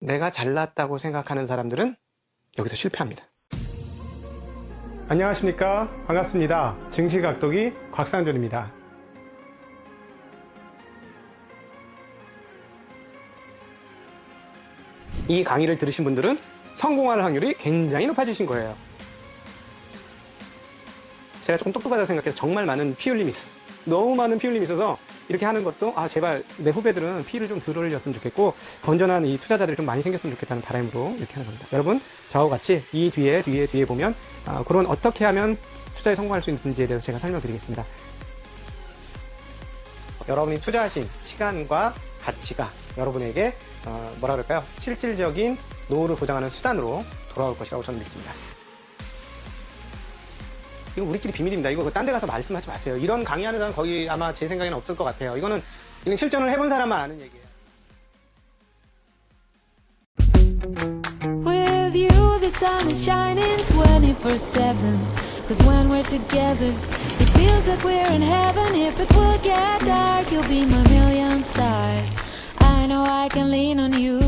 내가 잘났다고 생각하는 사람들은 여기서 실패합니다. 안녕하십니까? 반갑습니다. 증시각도기 곽상준입니다. 이 강의를 들으신 분들은 성공할 확률이 굉장히 높아지신 거예요. 제가 조금 똑똑하다고 생각해서 정말 많은 피 흘림이 있었어요. 너무 많은 피 흘림이 있어서 이렇게 하는 것도 제발 내 후배들은 피를 좀 덜 흘렸으면 좋겠고 건전한 이 투자자들이 좀 많이 생겼으면 좋겠다는 바람으로 이렇게 하는 겁니다. 여러분 저와 같이 이 뒤에 보면 그런 어떻게 하면 투자에 성공할 수 있는지에 대해서 제가 설명드리겠습니다. 여러분이 투자하신 시간과 가치가 여러분에게 뭐라 그럴까요? 실질적인 노후를 보장하는 수단으로 돌아올 것이라고 저는 믿습니다. 이거 우리끼리 비밀입니다. 이거 딴 데 가서 말씀하지 마세요. 이런 강의하는 사람 거기 아마 제 생각에는 없을 것 같아요. 이건 실전을 해본 사람만 아는 얘기예요. With you the sun is shining 24/7 'Cause when we're together it feels like we're in heaven. If it will get dark you'll be my million stars. I know I can lean on you.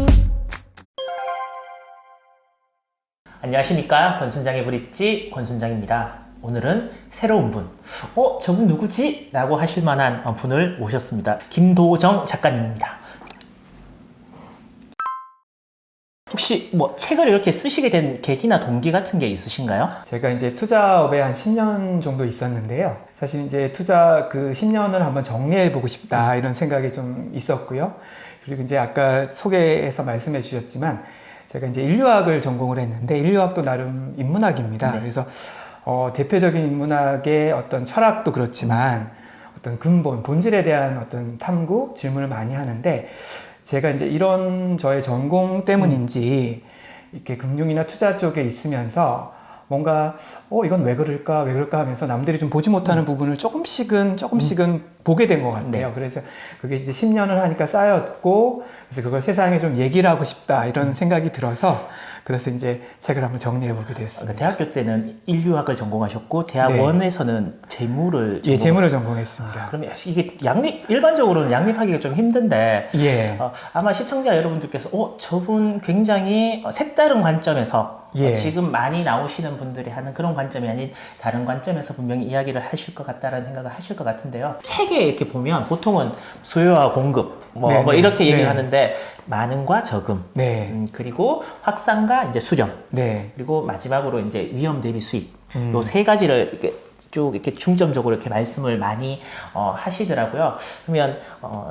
안녕하십니까, 권순장의 브릿지 권순장입니다. 오늘은 새로운 분, 저분 누구지? 라고 하실 만한 분을 모셨습니다. 김도정 작가님입니다. 혹시 뭐 책을 이렇게 쓰시게 된 계기나 동기 같은 게 있으신가요? 제가 이제 투자업에 한 10년 정도 있었는데요. 사실 이제 투자 그 10년을 한번 정리해보고 싶다 이런 생각이 좀 있었고요. 그리고 이제 아까 소개에서 말씀해 주셨지만 제가 이제 인류학을 전공을 했는데 인류학도 나름 인문학입니다. 네. 그래서 대표적인 인문학의 어떤 철학도 그렇지만 어떤 근본, 본질에 대한 어떤 탐구, 질문을 많이 하는데 제가 이제 이런 저의 전공 때문인지 이렇게 금융이나 투자 쪽에 있으면서 뭔가 이건 왜 그럴까 하면서 남들이 좀 보지 못하는 부분을 조금씩은 보게 된 것 같아요. 네. 그래서 그게 이제 10년을 하니까 쌓였고 그래서 그걸 세상에 좀 얘기를 하고 싶다 이런 생각이 들어서 그래서 이제 책을 한번 정리해 보게 됐습니다. 대학교 때는 인류학을 전공하셨고 대학원에서는 재무를 예, 재무를 전공했습니다. 그러면 이게 일반적으로는 양립하기가 좀 힘든데 예. 아마 시청자 여러분들께서 저분 굉장히 색다른 관점에서 예. 지금 많이 나오시는 분들이 하는 그런 관점이 아닌 다른 관점에서 분명히 이야기를 하실 것 같다라는 생각을 하실 것 같은데요. 책에 이렇게 보면 보통은 수요와 공급 뭐 이렇게 얘기를 하는데 많음과 적음, 그리고 확산과 이제 수렴, 그리고 마지막으로 이제 위험 대비 수익, 요 세 가지를 이렇게 쭉 이렇게 중점적으로 이렇게 말씀을 많이 하시더라고요. 그러면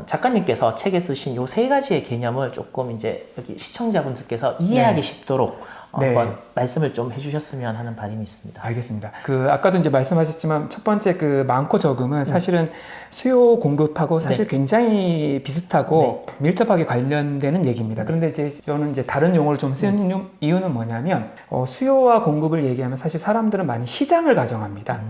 작가님께서 책에 쓰신 요 세 가지의 개념을 조금 이제 여기 시청자분들께서 이해하기 쉽도록 한번 말씀을 좀 해주셨으면 하는 바람이 있습니다. 알겠습니다. 아까도 이제 말씀하셨지만 첫 번째 많고 적음은 사실은 수요 공급하고 사실 굉장히 비슷하고 밀접하게 관련되는 얘기입니다. 그런데 이제 저는 이제 다른 용어를 좀 쓰는 이유는 뭐냐면 수요와 공급을 얘기하면 사실 사람들은 많이 시장을 가정합니다.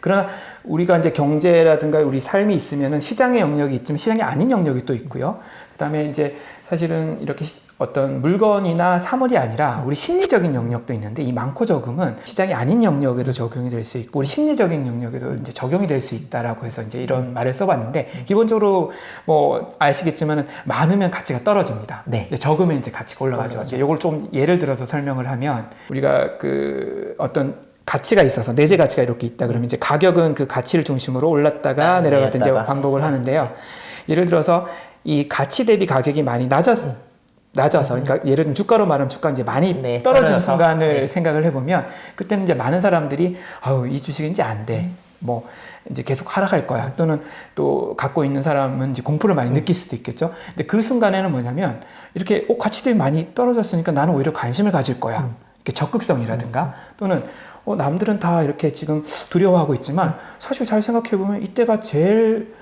그러나 우리가 이제 경제라든가 우리 삶이 있으면은 시장의 영역이 있지만 시장이 아닌 영역이 또 있고요. 그다음에 이제 사실은 이렇게 어떤 물건이나 사물이 아니라 우리 심리적인 영역도 있는데 이 많고 적음은 시장이 아닌 영역에도 적용이 될 수 있고 우리 심리적인 영역에도 이제 적용이 될 수 있다라고 해서 이제 이런 말을 써봤는데 기본적으로 뭐 아시겠지만은 많으면 가치가 떨어집니다. 적으면 이제 가치가 올라가죠. 이제 이걸 좀 예를 들어서 설명을 하면 우리가 어떤 가치가 있어서 내재 가치가 이렇게 있다 그러면 이제 가격은 그 가치를 중심으로 올랐다가 내려갔다 이제 반복을 하는데요. 예를 들어서 이 가치 대비 가격이 많이 낮아서 그러니까 예를 들면 주가로 말하면 주가 이제 많이 떨어지는 순간을 생각을 해보면 그때는 이제 많은 사람들이 이 주식은 이제 안 돼. 뭐 이제 계속 하락할 거야. 또는 또 갖고 있는 사람은 이제 공포를 많이 느낄 수도 있겠죠. 근데 그 순간에는 뭐냐면 이렇게 가치 대비 많이 떨어졌으니까 나는 오히려 관심을 가질 거야. 이렇게 적극성이라든가 또는 남들은 다 이렇게 지금 두려워하고 있지만 사실 잘 생각해 보면 이때가 제일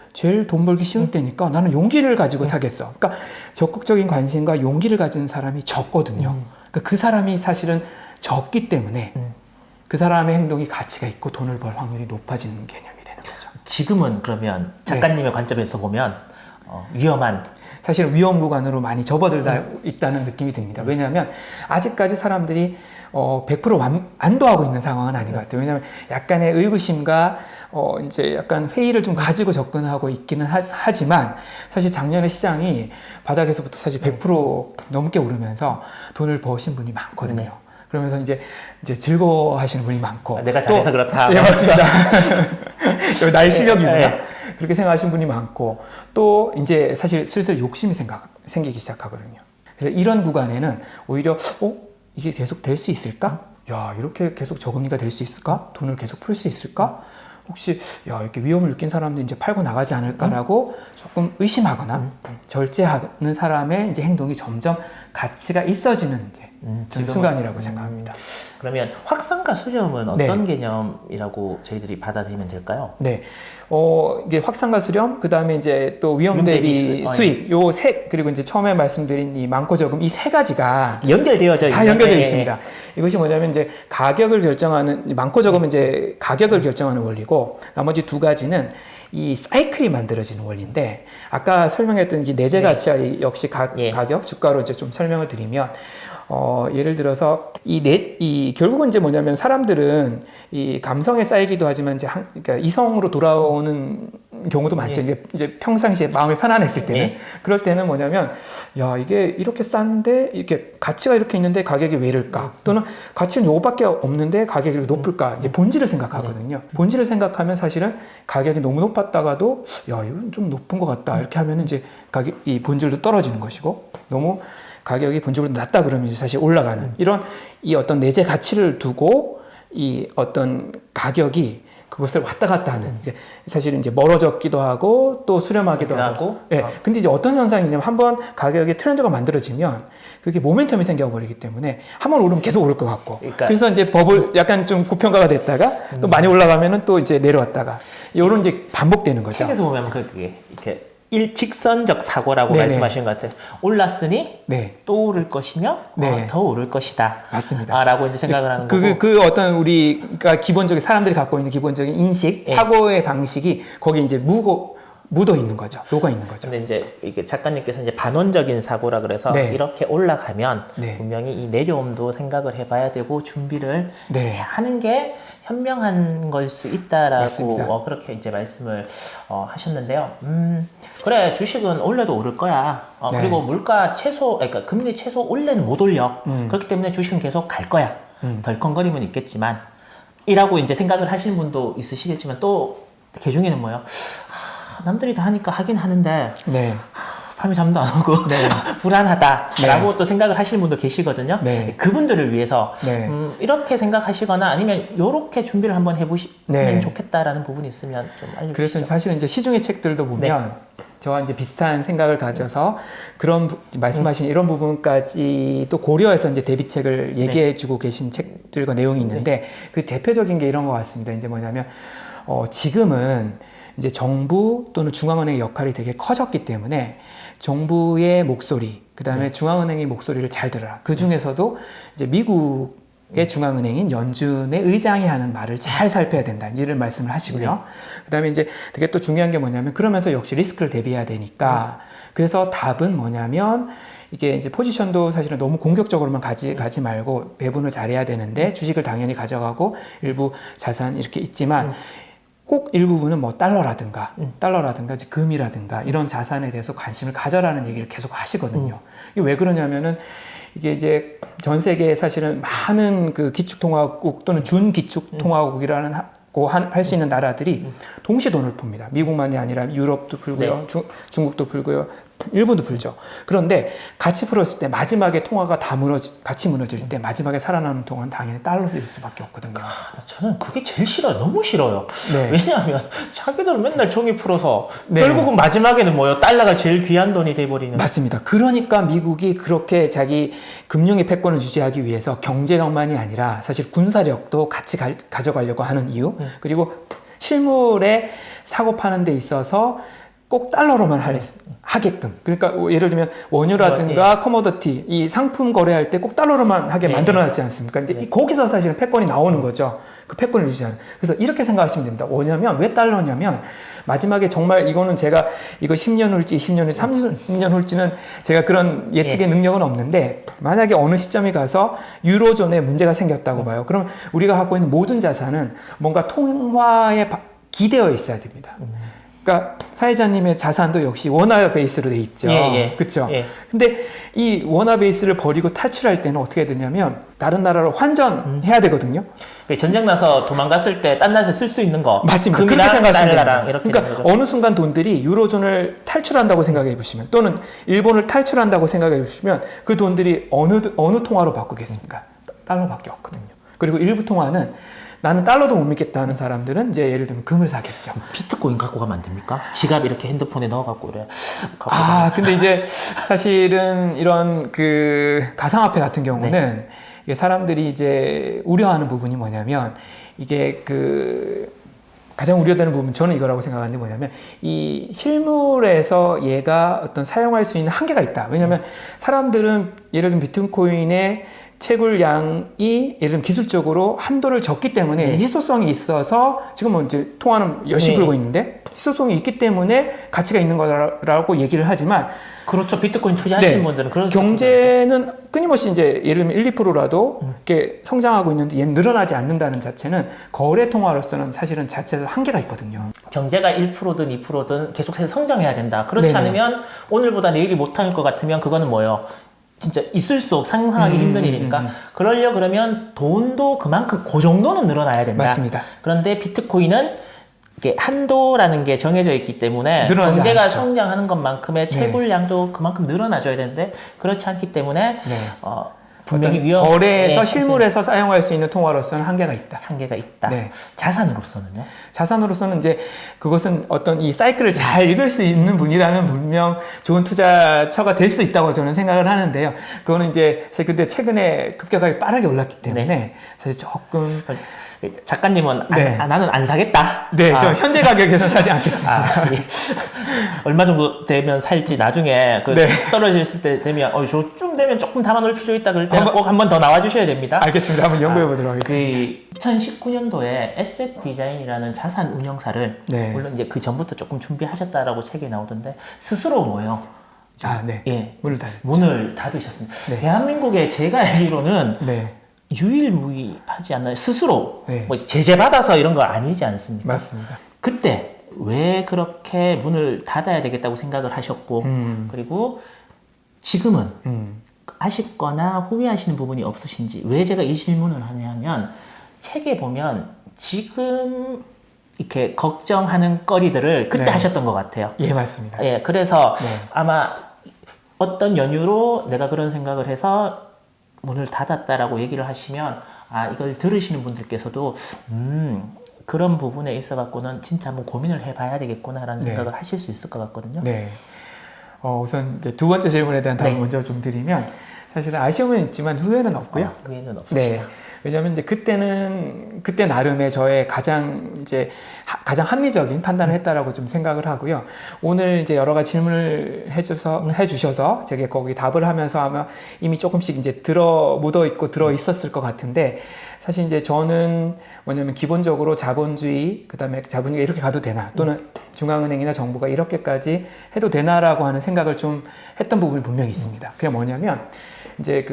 돈 벌기 쉬운 때니까 나는 용기를 가지고 사겠어. 그러니까 적극적인 관심과 용기를 가진 사람이 적거든요. 그러니까 그 사람이 사실은 적기 때문에 그 사람의 행동이 가치가 있고 돈을 벌 확률이 높아지는 개념이 되는 거죠. 지금은 그러면 작가님의 관점에서 보면 위험한 사실은 위험 구간으로 많이 접어들다 있다는 느낌이 듭니다. 왜냐하면 아직까지 사람들이 100% 안도하고 있는 상황은 아닌 것 같아요. 왜냐하면 약간의 의구심과 이제 약간 회의를 좀 가지고 접근하고 있기는 하지만 사실 작년에 시장이 바닥에서부터 사실 100% 넘게 오르면서 돈을 버신 분이 많거든요. 네. 그러면서 이제 즐거워하시는 분이 많고 내가 잘해서 그렇다. 예, 맞습니다. 나의 실력이구나. 네. 그렇게 생각하시는 분이 많고 또 이제 사실 슬슬 욕심이 생기기 시작하거든요. 그래서 이런 구간에는 오히려 이게 계속 될 수 있을까? 야, 이렇게 계속 저금리가 될 수 있을까? 돈을 계속 풀 수 있을까? 혹시 이렇게 위험을 느낀 사람들 이제 팔고 나가지 않을까라고 조금 의심하거나 절제하는 사람의 이제 행동이 점점 가치가 있어지는 이제 순간이라고 생각합니다. 그러면 확산가 수렴은 어떤 개념이라고 저희들이 받아들이면 될까요? 네. 이제 확산가 수렴, 그 다음에 이제 또 위험 대비 수익, 요 그리고 이제 처음에 말씀드린 이 많고 적음 이 세 가지가 연결되어져 다 연결되어 있습니다. 이것이 뭐냐면 이제 가격을 결정하는, 많고 적음은 이제 가격을 결정하는 원리고, 나머지 두 가지는 이 사이클이 만들어지는 원리인데, 아까 설명했던 이 내재 가치와 역시 가격, 주가로 이제 좀 설명을 드리면, 예를 들어서 결국은 이제 뭐냐면 사람들은 이 감성에 쌓이기도 하지만 이제 그러니까 이성으로 돌아오는 경우도 많죠. 이제 평상시에 마음이 편안했을 때는 그럴 때는 뭐냐면 이게 이렇게 싼데 이렇게 가치가 이렇게 있는데 가격이 왜 이럴까? 또는 가치는 요거밖에 없는데 가격이 이렇게 높을까? 이제 본질을 생각하거든요. 본질을 생각하면 사실은 가격이 너무 높았다가도 이건 좀 높은 것 같다 이렇게 하면 이제 이 본질도 떨어지는 것이고, 너무 가격이 본질보다 낮다 그러면 이제 사실 올라가는 이런 이 어떤 내재 가치를 두고 이 어떤 가격이 그것을 왔다 갔다 하는, 사실은 이제 멀어졌기도 하고 또 수렴하기도 하고. 예. 근데 이제 어떤 현상이냐면 한번 가격의 트렌드가 만들어지면 그게 모멘텀이 생겨버리기 때문에 한번 오르면 계속 오를 것 같고. 그래서 이제 버블 약간 좀 고평가가 됐다가 또 많이 올라가면은 또 이제 내려왔다가 이런 이제 반복되는 거죠. 책에서 보면 그게 이렇게 일직선적 사고라고 말씀하신 것 같아요. 올랐으니 또 오를 것이며 더 오를 것이다. 맞습니다. 라고 이제 생각을 하는 거고. 그 어떤 우리가 기본적인 사람들이 갖고 있는 기본적인 인식, 사고의 방식이 거기 이제 묻어 있는 거죠. 녹아 있는 거죠. 근데 이제 이게 작가님께서 이제 반원적인 사고라 그래서 이렇게 올라가면 분명히 이 내려옴도 생각을 해봐야 되고 준비를 하는 게 현명한 걸 수 있다라고 그렇게 이제 말씀을 하셨는데요. 그래, 주식은 올려도 오를 거야. 그리고 물가 그러니까 금리 최소 올해는 못 올려. 그렇기 때문에 주식은 계속 갈 거야. 덜컹거림은 있겠지만 이라고 이제 생각을 하시는 분도 있으시겠지만, 또 개중에는 뭐예요? 남들이 다 하니까 하긴 하는데 밤에 잠도 안 오고 불안하다라고 또 생각을 하시는 분도 계시거든요. 그분들을 위해서 이렇게 생각하시거나 아니면 이렇게 준비를 한번 해보시면 좋겠다라는 부분이 있으면 좀 알려주시죠. 그래서 사실은 이제 시중의 책들도 보면 저와 이제 비슷한 생각을 가져서 그런 말씀하신 이런 부분까지 또 고려해서 이제 대비책을 얘기해주고 계신 책들과 내용이 있는데 그 대표적인 게 이런 것 같습니다. 이제 뭐냐면 지금은 이제 정부 또는 중앙은행의 역할이 되게 커졌기 때문에 정부의 목소리, 그 다음에 중앙은행의 목소리를 잘 들어라. 그 중에서도 이제 미국의 중앙은행인 연준의 의장이 하는 말을 잘 살펴야 된다. 이런 말씀을 하시고요. 그 다음에 이제 되게 또 중요한 게 뭐냐면 그러면서 역시 리스크를 대비해야 되니까 그래서 답은 뭐냐면 이게 이제 포지션도 사실은 너무 공격적으로만 가지 말고 배분을 잘해야 되는데 주식을 당연히 가져가고 일부 자산 이렇게 있지만 꼭 일부분은 뭐 달러라든가 이제 금이라든가 이런 자산에 대해서 관심을 가져라는 얘기를 계속 하시거든요. 이게 왜 그러냐면은 이게 이제 전 세계에 사실은 많은 그 기축통화국 또는 준기축통화국이라는 할 수 있는 나라들이 동시에 돈을 풉니다. 미국만이 아니라 유럽도 풀고요, 중국도 풀고요, 일본도 풀죠. 그런데 같이 풀었을 때 마지막에 통화가 다 같이 무너질 때 마지막에 살아남는 통화는 당연히 달러일 수밖에 없거든요. 저는 그게 제일 싫어요. 너무 싫어요. 왜냐하면 자기들은 맨날 종이 풀어서 결국은 마지막에는 뭐요? 달러가 제일 귀한 돈이 돼버리는. 맞습니다. 그러니까 미국이 그렇게 자기 금융의 패권을 유지하기 위해서 경제력만이 아니라 사실 군사력도 같이 가져가려고 하는 이유, 그리고 실물에 사고 파는 데 있어서 꼭 달러로만 하게끔. 그러니까 예를 들면 원유라든가 커머더티, 이 상품 거래할 때 꼭 달러로만 하게 만들어놨지 않습니까? 이제 거기서 사실은 패권이 나오는 거죠. 그 패권을 유지하는. 그래서 이렇게 생각하시면 됩니다. 뭐냐면 왜 달러냐면 마지막에 정말 이거는 제가 이거 10년 후일지 20년 후일지 30년 후일지는 제가 그런 예측의 능력은 없는데 만약에 어느 시점에 가서 유로존에 문제가 생겼다고 봐요. 그럼 우리가 갖고 있는 모든 자산은 뭔가 통화의 기대어 있어야 됩니다. 그러니까 사회자님의 자산도 역시 원화 베이스로 돼 있죠. 그렇죠. 근데 이 원화 베이스를 버리고 탈출할 때는 어떻게 되냐면 다른 나라로 환전해야 되거든요. 전쟁 나서 도망갔을 때 딴 나라에서 쓸 수 있는 거 맞습니다. 그렇게 금이랑 생각하시면 달러랑 됩니다. 이렇게 그러니까 되는 거죠. 어느 순간 돈들이 유로존을 탈출한다고 생각해 보시면 또는 일본을 탈출한다고 생각해 보시면 그 돈들이 어느 통화로 바꾸겠습니까? 달러밖에 없거든요. 그리고 일부 통화는 나는 달러도 못 믿겠다는 사람들은 이제 예를 들면 금을 사겠죠. 비트코인 갖고 가면 안 됩니까? 지갑 이렇게 핸드폰에 넣어갖고 그래. 근데 이제 사실은 이런 그 가상화폐 같은 경우는 이게 사람들이 이제 우려하는 부분이 뭐냐면 이게 그 가장 우려되는 부분 저는 이거라고 생각하는데 뭐냐면 이 실물에서 얘가 어떤 사용할 수 있는 한계가 있다. 왜냐하면 사람들은 예를 들면 비트코인의 채굴량이 예를 들면 기술적으로 한도를 졌기 때문에 희소성이 있어서 지금 뭐 이제 통화는 열심히 불고 있는데 희소성이 있기 때문에 가치가 있는 거라고 얘기를 하지만 그렇죠. 비트코인 투자하시는 분들은 그런 경제는 끊임없이 이제 예를 들면 1, 2%라도 이렇게 성장하고 있는데 얘는 늘어나지 않는다는 자체는 거래 통화로서는 사실은 자체에서 한계가 있거든요. 경제가 1%든 2%든 계속해서 성장해야 된다. 그렇지 않으면 오늘보다 내일이 못할 것 같으면 그거는 뭐예요? 진짜 있을 수 없, 상상하기 힘든 일이니까 그러려 그러면 돈도 그만큼 그 정도는 늘어나야 된다. 맞습니다. 그런데 비트코인은 이게 한도라는 게 정해져 있기 때문에 경제가 않죠. 성장하는 것만큼의 채굴량도 그만큼 늘어나줘야 되는데 그렇지 않기 때문에 분명히 위험 거래에서 실물에서 사용할 수 있는 통화로서는 한계가 있다. 한계가 있다. 네. 자산으로서는요? 자산으로서는 이제 그것은 어떤 이 사이클을 잘 읽을 수 있는 분이라면 분명 좋은 투자처가 될 수 있다고 저는 생각을 하는데요. 그거는 이제 근데 최근에 급격하게 빠르게 올랐기 때문에 사실 조금 작가님은 나는 안 사겠다. 네, 저 현재 가격에서 사지 않겠습니다. 예. 얼마 정도 되면 살지 나중에 떨어졌을 때 되면 저쯤 되면 조금 담아놓을 필요 있다 그럴 때는 꼭 한 번 더 나와주셔야 됩니다. 알겠습니다. 한번 연구해 보도록 하겠습니다. 2019년도에 에셋 디자인이라는 자산 운용사를 물론 이제 그 전부터 조금 준비하셨다라고 책에 나오던데 스스로 뭐예요? 문을 닫으셨습니다. 대한민국에 제가 알기로는 유일무이하지 않나요? 스스로 뭐 제재받아서 이런 거 아니지 않습니까? 맞습니다. 그때 왜 그렇게 문을 닫아야 되겠다고 생각을 하셨고 그리고 지금은 아쉽거나 후회하시는 부분이 없으신지 왜 제가 이 질문을 하냐면 책에 보면 지금 이렇게 걱정하는 거리들을 그때 하셨던 것 같아요. 예, 맞습니다. 예, 그래서 아마 어떤 연유로 내가 그런 생각을 해서 문을 닫았다라고 얘기를 하시면 이걸 들으시는 분들께서도 그런 부분에 있어 갖고는 진짜 한번 고민을 해봐야 되겠구나라는 생각을 하실 수 있을 것 같거든요. 우선 이제 두 번째 질문에 대한 답을 먼저 좀 드리면 사실은 아쉬움은 있지만 후회는 없고요. 후회는 없으시다. 왜냐하면 이제 그때 나름의 저의 가장 합리적인 판단을 했다라고 좀 생각을 하고요. 오늘 이제 여러 가지 질문을 해주셔서 제가 거기 답을 하면서 아마 이미 조금씩 이제 묻어 있고 들어 있었을 것 같은데 사실 이제 저는 뭐냐면 기본적으로 자본주의 그다음에 자본주의가 이렇게 가도 되나 또는 중앙은행이나 정부가 이렇게까지 해도 되나라고 하는 생각을 좀 했던 부분이 분명히 있습니다. 그게 뭐냐면 이제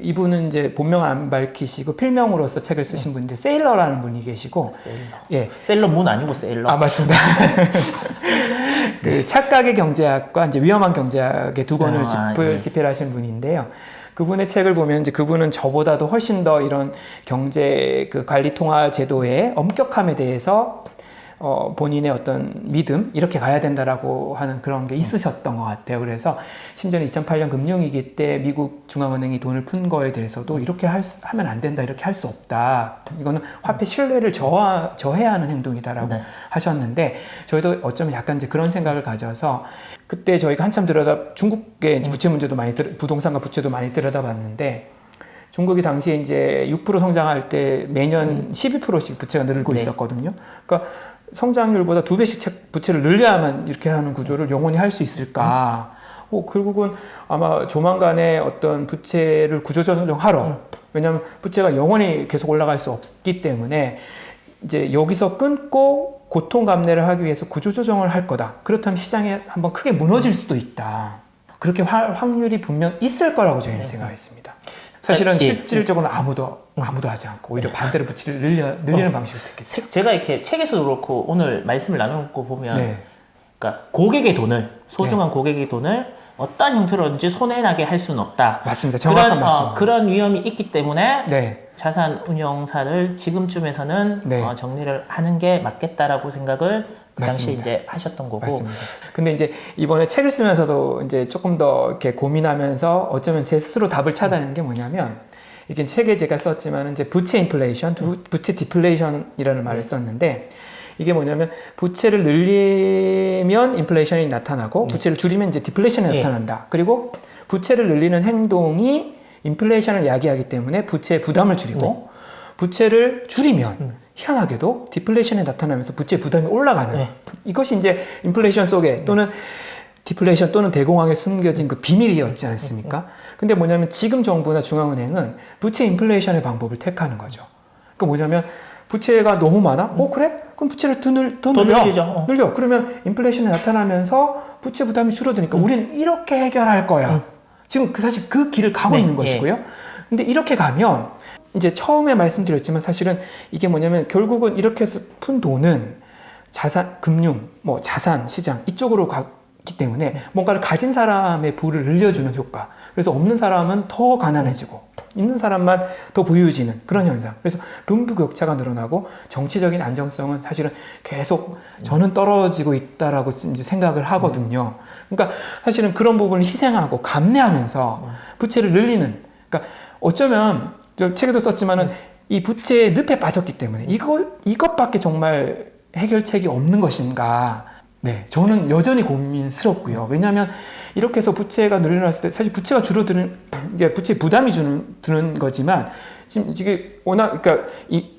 이분은 이제 본명 안 밝히시고 필명으로서 책을 쓰신 분인데 세일러라는 분이 계시고 세일러 문 아니고 세일러. 맞습니다. 착각의 경제학과 이제 위험한 경제학의 두 권을 집필 하신 분인데요. 그분의 책을 보면 이제 그분은 저보다도 훨씬 더 이런 경제 관리 통화 제도의 엄격함에 대해서 본인의 어떤 믿음 이렇게 가야 된다라고 하는 그런 게 있으셨던 것 같아요. 그래서 심지어는 2008년 금융위기 때 미국 중앙은행이 돈을 푼 거에 대해서도 이렇게 하면 안 된다, 이렇게 할 수 없다. 이거는 화폐 신뢰를 저해야 하는 행동이다라고 하셨는데 저희도 어쩌면 약간 이제 그런 생각을 가져서 그때 저희가 한참 중국의 부채 문제도 부동산과 부채도 많이 들여다봤는데 중국이 당시에 이제 6% 성장할 때 매년 12%씩 부채가 늘고 있었거든요. 그러니까 성장률보다 2배씩 부채를 늘려야만 이렇게 하는 구조를 영원히 할 수 있을까? 결국은 아마 조만간에 어떤 부채를 구조조정하러 왜냐하면 부채가 영원히 계속 올라갈 수 없기 때문에 이제 여기서 끊고 고통 감내를 하기 위해서 구조조정을 할 거다. 그렇다면 시장이 한번 크게 무너질 수도 있다. 그렇게 확률이 분명 있을 거라고 저희는 생각했습니다. 사실은 예. 실질적으로 아무도 하지 않고 오히려 반대로 부채를 늘리는 방식을 택했죠. 제가 이렇게 책에서도 그렇고 오늘 말씀을 나누고 보면 네. 그러니까 고객의 돈을 소중한 고객의 돈을 어떤 형태로든지 손해나게 할 수는 없다. 맞습니다. 정확한 말씀. 그런 위험이 있기 때문에 네. 자산 운용사를 지금쯤에서는 네. 정리를 하는 게 맞겠다라고 생각을 그 당시에 맞습니다. 이제 하셨던 거고. 맞습니다. 근데 이제 이번에 책을 쓰면서도 이제 조금 더 이렇게 고민하면서 어쩌면 제 스스로 답을 찾아내는 게 뭐냐면 이게 책에 제가 썼지만 이제 부채 인플레이션, 부채 디플레이션이라는 말을 썼는데 이게 뭐냐면 부채를 늘리면 인플레이션이 나타나고 부채를 줄이면 이제 디플레이션이 나타난다. 그리고 부채를 늘리는 행동이 인플레이션을 야기하기 때문에 부채의 부담을 줄이고 부채를 줄이면 희한하게도 디플레이션이 나타나면서 부채 부담이 올라가는 이것이 이제 인플레이션 속에 또는 디플레이션 또는 대공황에 숨겨진 그 비밀이었지 않습니까? 근데 뭐냐면 지금 정부나 중앙은행은 부채 인플레이션의 방법을 택하는 거죠. 그 뭐냐면 부채가 너무 많아? 그래? 그럼 부채를 더 늘려. 늘리죠. 늘려. 그러면 인플레이션이 나타나면서 부채 부담이 줄어드니까 우리는 이렇게 해결할 거야. 지금 사실 그 길을 가고 있는 것이고요. 근데 이렇게 가면 이제 처음에 말씀드렸지만 사실은 이게 뭐냐면 결국은 이렇게 해서 푼 돈은 자산, 금융, 뭐 자산 시장 이쪽으로 가기 때문에 뭔가를 가진 사람의 부를 늘려주는 효과. 그래서 없는 사람은 더 가난해지고 있는 사람만 더 부유해지는 그런 현상. 그래서 빈부격차가 늘어나고 정치적인 안정성은 사실은 계속 저는 떨어지고 있다라고 이제 생각을 하거든요. 그러니까 사실은 그런 부분을 희생하고 감내하면서 부채를 늘리는. 그러니까 어쩌면 저 책에도 썼지만은 이 부채의 늪에 빠졌기 때문에 이것밖에 정말 해결책이 없는 것인가. 네, 저는 여전히 고민스럽고요. 왜냐하면 이렇게 해서 부채가 늘어났을 때 사실 부채가 줄어드는 게 부채 부담이 드는 거지만 지금 이게 워낙 그러니까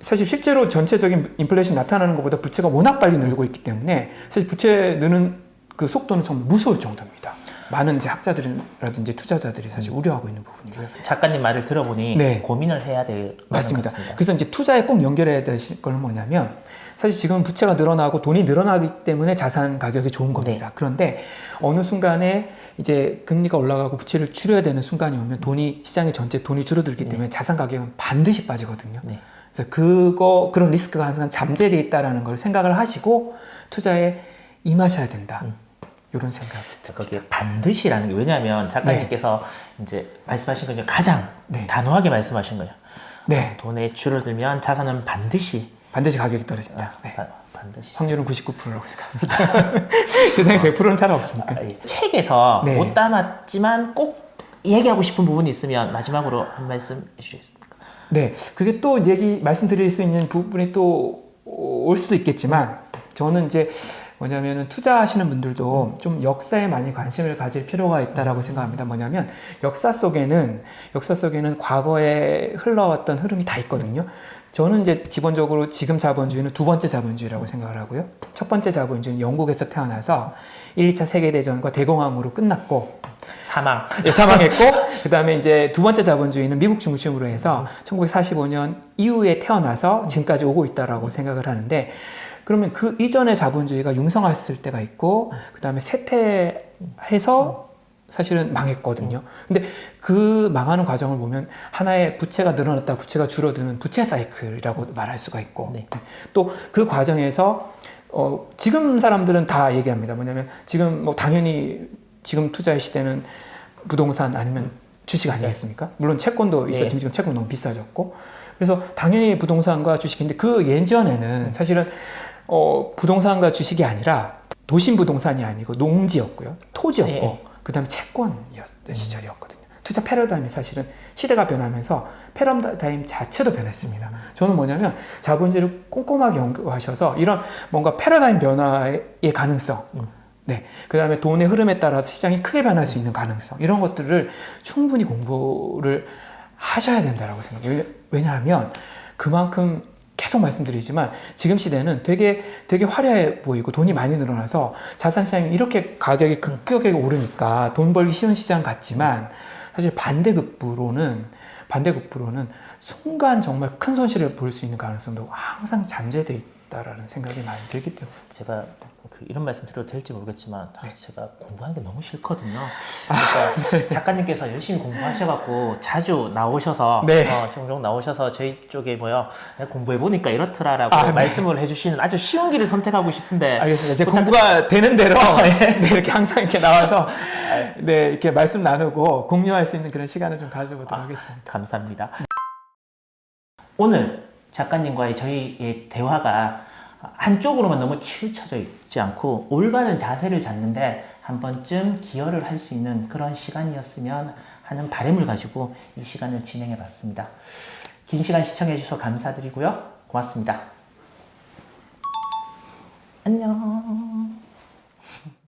사실 실제로 전체적인 인플레이션 나타나는 것보다 부채가 워낙 빨리 늘고 있기 때문에 사실 부채 느는 그 속도는 정말 무서울 정도입니다. 많은 이제 학자들이라든지 투자자들이 사실 우려하고 있는 부분이고요. 작가님 말을 들어보니 고민을 해야 될 맞습니다. 것 같습니다. 그래서 이제 투자에 꼭 연결해야 되실 건 뭐냐면 사실 지금 부채가 늘어나고 돈이 늘어나기 때문에 자산 가격이 좋은 겁니다. 그런데 어느 순간에 이제 금리가 올라가고 부채를 줄여야 되는 순간이 오면 시장의 전체 돈이 줄어들기 때문에 자산 가격은 반드시 빠지거든요. 그래서 그런 리스크가 항상 잠재되어 있다는 걸 생각을 하시고 투자에 임하셔야 된다. 이런 생각이 듭니다. 거기에 반드시라는 게 왜냐하면 작가님께서 이제 말씀하신 거 중에 가장 단호하게 말씀하신 거예요. 돈이 줄어들면 자산은 반드시 가격이 떨어진다. 반드시. 확률은 99%라고 생각합니다. 세상에 100%는 잘 없으니까. 책에서 못 담았지만 꼭 얘기하고 싶은 부분이 있으면 마지막으로 한 말씀 해주시겠습니까? 네, 그게 또 말씀드릴 수 있는 부분이 또 올 수도 있겠지만 저는 이제 뭐냐면은 투자하시는 분들도 좀 역사에 많이 관심을 가질 필요가 있다라고 생각합니다. 뭐냐면 역사 속에는 과거에 흘러왔던 흐름이 다 있거든요. 저는 이제 기본적으로 지금 자본주의는 두 번째 자본주의라고 생각을 하고요. 첫 번째 자본주의는 영국에서 태어나서 1, 2차 세계대전과 대공황으로 끝났고 사망했고 그 다음에 이제 두 번째 자본주의는 미국 중심으로 해서 1945년 이후에 태어나서 지금까지 오고 있다라고 생각을 하는데 그러면 그 이전의 자본주의가 융성했을 때가 있고 그 다음에 쇠퇴해서 사실은 망했거든요. 근데 그 망하는 과정을 보면 하나의 부채가 늘어났다 부채가 줄어드는 부채 사이클이라고 말할 수가 있고 또 그 과정에서 지금 사람들은 다 얘기합니다. 뭐냐면 지금 뭐 당연히 지금 투자의 시대는 부동산 아니면 주식 아니겠습니까? 물론 채권도 있었지만 지금 채권 너무 비싸졌고 그래서 당연히 부동산과 주식인데 그 예전에는 사실은 부동산과 주식이 아니라 도심 부동산이 아니고 농지였고요. 토지였고 그 다음에 채권이었던 시절이었거든요. 투자 패러다임이 사실은 시대가 변하면서 패러다임 자체도 변했습니다. 저는 뭐냐면 자본주의를 꼼꼼하게 연구하셔서 이런 뭔가 패러다임 변화의 가능성 그 다음에 돈의 흐름에 따라서 시장이 크게 변할 수 있는 가능성 이런 것들을 충분히 공부를 하셔야 된다고 생각해요. 왜냐하면 그만큼 계속 말씀드리지만 지금 시대는 되게 화려해 보이고 돈이 많이 늘어나서 자산 시장이 이렇게 가격이 급격하게 오르니까 돈 벌기 쉬운 시장 같지만 사실 반대급부로는 순간 정말 큰 손실을 볼 수 있는 가능성도 항상 잠재되어 같다라는 생각이 많이 들기 때문에. 제가 이런 말씀 드려도 될지 모르겠지만 사실 제가 공부하는 게 너무 싫거든요. 그러니까 작가님께서 열심히 공부하셔갖고 자주 나오셔서 네. 종종 나오셔서 저희 쪽에 내가 공부해보니까 이렇더라라고 말씀을 해주시는 아주 쉬운 길을 선택하고 싶은데 알겠습니다. 이제 공부가 되는 대로 네, 이렇게 항상 이렇게 나와서 네, 이렇게 말씀 나누고 공유할 수 있는 그런 시간을 좀 가져보도록 하겠습니다. 감사합니다. 오늘 작가님과의 저희의 대화가 한쪽으로만 너무 치우쳐져 있지 않고 올바른 자세를 잡는데 한 번쯤 기여를 할 수 있는 그런 시간이었으면 하는 바람을 가지고 이 시간을 진행해 봤습니다. 긴 시간 시청해 주셔서 감사드리고요. 고맙습니다. 안녕.